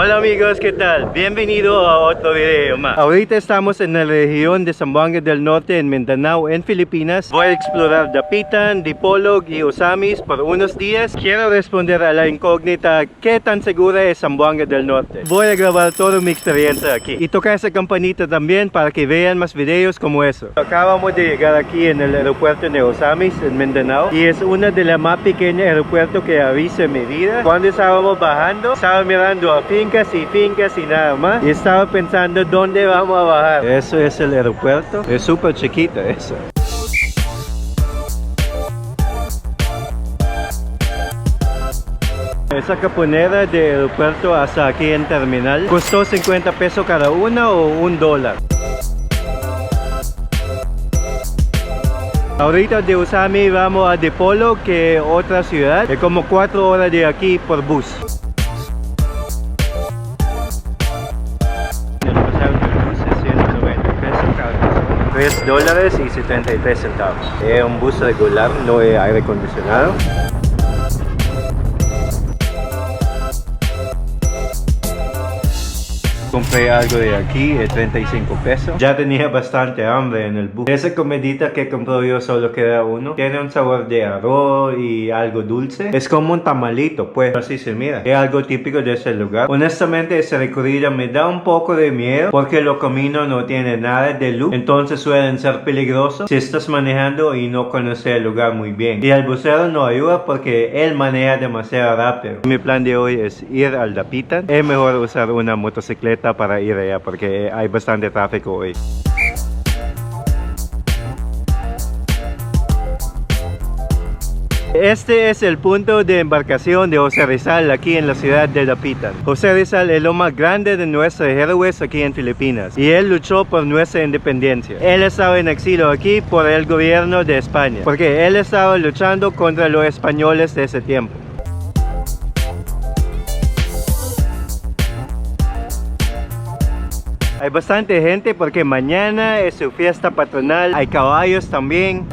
Hola amigos, ¿qué tal? Bienvenido a otro video más. Ahorita estamos en la región de Zamboanga del Norte en Mindanao, en Filipinas. Voy a explorar Dapitan, Dipolog y Osamis por unos días. Quiero responder a la incógnita, ¿qué tan segura es Zamboanga del Norte? Voy a grabar toda mi experiencia aquí y tocar esa campanita también para que vean más videos como eso. Acabamos de llegar aquí en el aeropuerto de Osamis en Mindanao y es una de las más pequeños aeropuertos que he visto en mi vida. Cuando estábamos bajando, estaba mirando a fincas y nada más y estaba pensando dónde vamos a bajar. Eso es el aeropuerto, es súper chiquito eso. Esa caponera de aeropuerto hasta aquí en terminal costó 50 pesos cada una o $1. Ahorita de Usami vamos a Dipolog, que es otra ciudad, es como 4 horas de aquí por bus. El pasaje del bus es 190 pesos cada persona, $3.73. Es un bus regular, no es aire acondicionado. Compré algo de aquí, 35 pesos. Ya tenía bastante hambre en el bus. Esa comidita que compré yo solo queda uno. Tiene un sabor de arroz y algo dulce. Es como un tamalito, pues. Así se mira. Es algo típico de ese lugar. Honestamente, esa recorrida me da un poco de miedo porque los caminos no tienen nada de luz. Entonces suelen ser peligrosos si estás manejando y no conoces el lugar muy bien. Y el busero no ayuda porque él maneja demasiado rápido. Mi plan de hoy es ir al Dapitan. Es mejor usar una motocicleta para ir allá porque hay bastante tráfico hoy. Este es el punto de embarcación de José Rizal aquí en la ciudad de Dapitan. José Rizal es lo más grande de nuestros héroes aquí en Filipinas y él luchó por nuestra independencia. Él estaba en exilio aquí por el gobierno de España porque él estaba luchando contra los españoles de ese tiempo. Hay bastante gente porque mañana es su fiesta patronal, hay caballos también.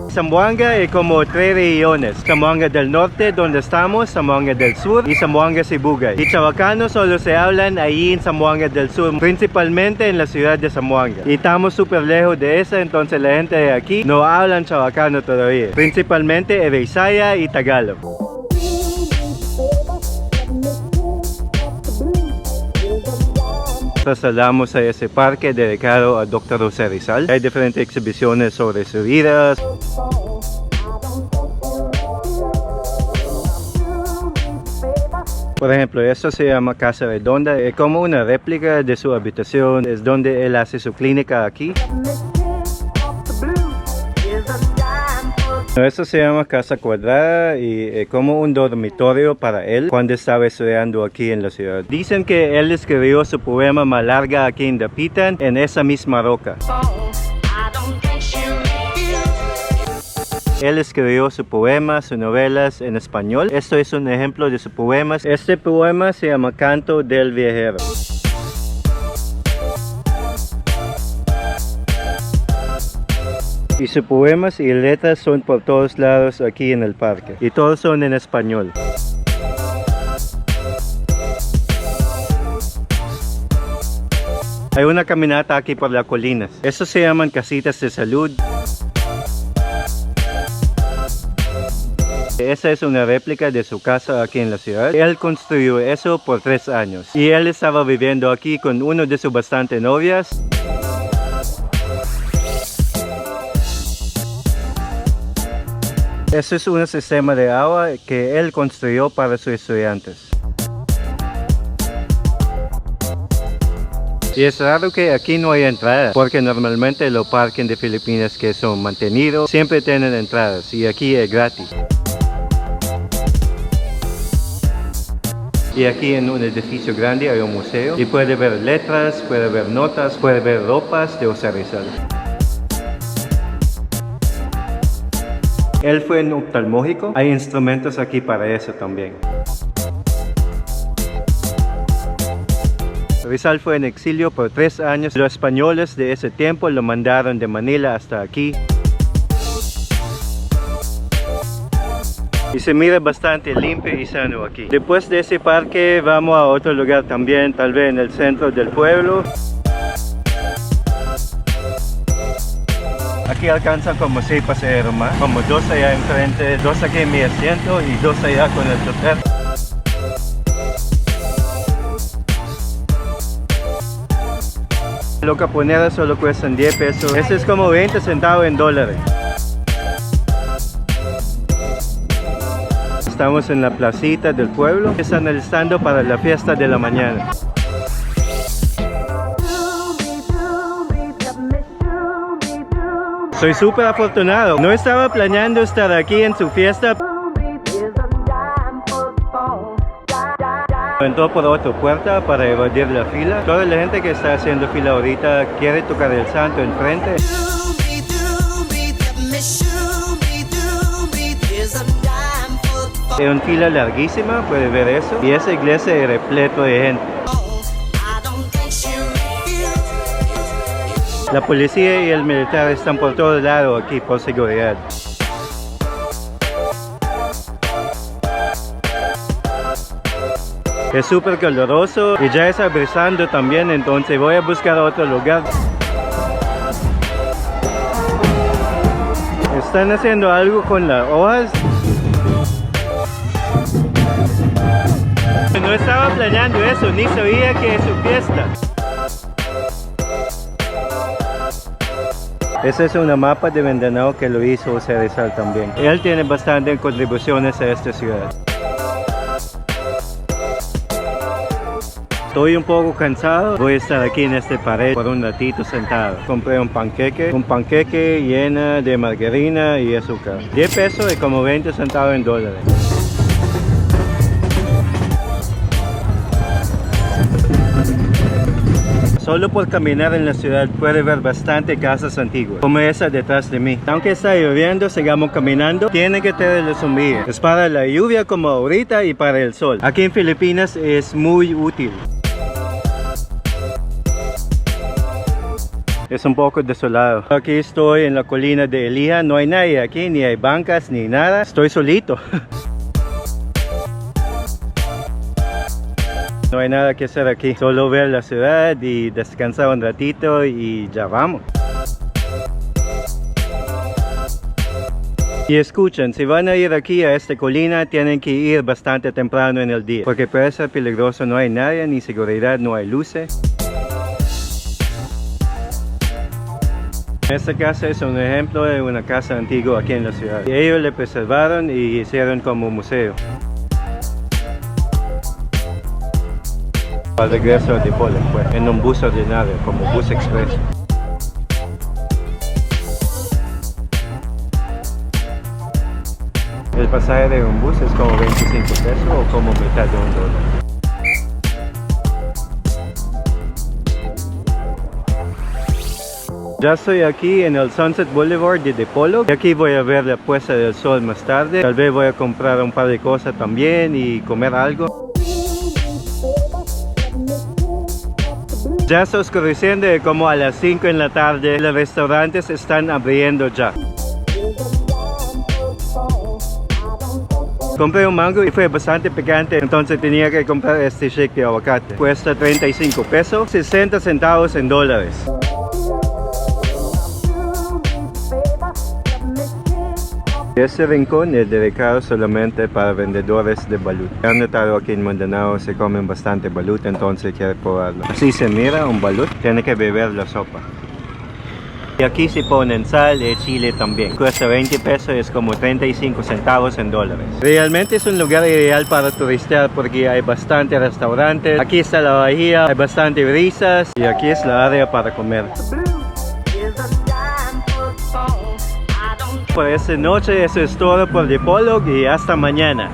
Zamboanga es como 3 regiones: Zamboanga del Norte, donde estamos, Zamboanga del Sur y Zamboanga Sibugay. Y chabacano solo se hablan ahí en Zamboanga del Sur, principalmente en la ciudad de Zamboanga. Y estamos súper lejos de esa, entonces la gente de aquí no hablan chabacano todavía. Principalmente es Bisaya y Tagalog. Trasladamos a ese parque dedicado al Dr. José Rizal. Hay diferentes exhibiciones sobre su vida. Por ejemplo, esto se llama Casa Redonda. Es como una réplica de su habitación. Es donde él hace su clínica aquí. Esto se llama Casa Cuadrada y es como un dormitorio para él cuando estaba estudiando aquí en la ciudad. Dicen que él escribió su poema más largo aquí en Dapitan en esa misma roca. Él escribió su poema, sus novelas en español. Esto es un ejemplo de sus poemas. Este poema se llama Canto del Viajero. Y sus poemas y letras son por todos lados aquí en el parque. Y todos son en español. Hay una caminata aquí por las colinas. Estos se llaman casitas de salud. Esa es una réplica de su casa aquí en la ciudad. Él construyó eso por 3 años. Y él estaba viviendo aquí con una de sus bastantes novias. Eso es un sistema de agua que él construyó para sus estudiantes. Y es raro que aquí no haya entradas, porque normalmente los parques de Filipinas que son mantenidos siempre tienen entradas y aquí es gratis. Y aquí en un edificio grande hay un museo y puede ver letras, puede ver notas, puede ver ropas de José Rizal. Él fue un oftalmológico. Hay instrumentos aquí para eso también. Rizal fue en exilio por 3 años. Los españoles de ese tiempo lo mandaron de Manila hasta aquí. Y se mira bastante limpio y sano aquí. Después de ese parque vamos a otro lugar también, tal vez en el centro del pueblo. Aquí alcanzan como 6 pasajeros más, como 2 allá enfrente, 2 aquí en mi asiento y 2 allá con el chofer. Los caponeras solo cuestan 10 pesos. Este es como 20 centavos en dólares. Estamos en la placita del pueblo. Están alistando para la fiesta de la mañana. Soy súper afortunado. No estaba planeando estar aquí en su fiesta. Entró por otra puerta para evadir la fila. Toda la gente que está haciendo fila ahorita quiere tocar el santo enfrente. Es una fila larguísima, puede ver eso. Y esa iglesia es repleto de gente. La policía y el militar están por todos lados aquí por seguridad. Es súper caloroso y ya está brisando también, entonces voy a buscar otro lugar. Están haciendo algo con las hojas. No estaba planeando eso, ni sabía que es su fiesta. Ese es una mapa de Mindanao que lo hizo José Rizal también. Él tiene bastantes contribuciones a esta ciudad. Estoy un poco cansado, voy a estar aquí en este pared por un ratito sentado. Compré un panqueque lleno de margarina y azúcar. 10 pesos y como 20 centavos en dólares. Solo por caminar en la ciudad puede ver bastante casas antiguas, como esa detrás de mí. Aunque está lloviendo, sigamos caminando. Tiene que tener la sombrilla. Es para la lluvia como ahorita y para el sol. Aquí en Filipinas es muy útil. Es un poco desolado. Aquí estoy en la colina de Elija. No hay nadie aquí, ni hay bancas, ni nada. Estoy solito. No hay nada que hacer aquí. Solo ver la ciudad y descansar un ratito y ya vamos. Y escuchen, si van a ir aquí a esta colina, tienen que ir bastante temprano en el día. Porque puede ser peligroso, no hay nadie, ni seguridad, no hay luces. Esta casa es un ejemplo de una casa antigua aquí en la ciudad. Y ellos le preservaron y hicieron como museo. Al regreso a Dipolo, pues, en un bus ordinario, como bus express. El pasaje de un bus es como 25 pesos o como mitad de $1. Ya estoy aquí en el Sunset Boulevard de Dipolo. Y aquí voy a ver la puesta del sol más tarde. Tal vez voy a comprar un par de cosas también y comer algo. Ya está oscureciendo como a las 5 en la tarde. Los restaurantes están abriendo ya. Compré un mango y fue bastante picante, entonces tenía que comprar este shake de aguacate. Cuesta 35 pesos, 60 centavos en dólares. Este rincón es dedicado solamente para vendedores de balut. He notado aquí en Mindanao se comen bastante balut, entonces quiero probarlo. Así se mira un balut, tiene que beber la sopa. Y aquí se ponen sal y chile también. Cuesta 20 pesos, es como 35 centavos en dólares. Realmente es un lugar ideal para turistear porque hay bastantes restaurantes. Aquí está la bahía, hay bastantes brisas y aquí es la área para comer. Por esta noche eso es todo por Dipolo y hasta mañana.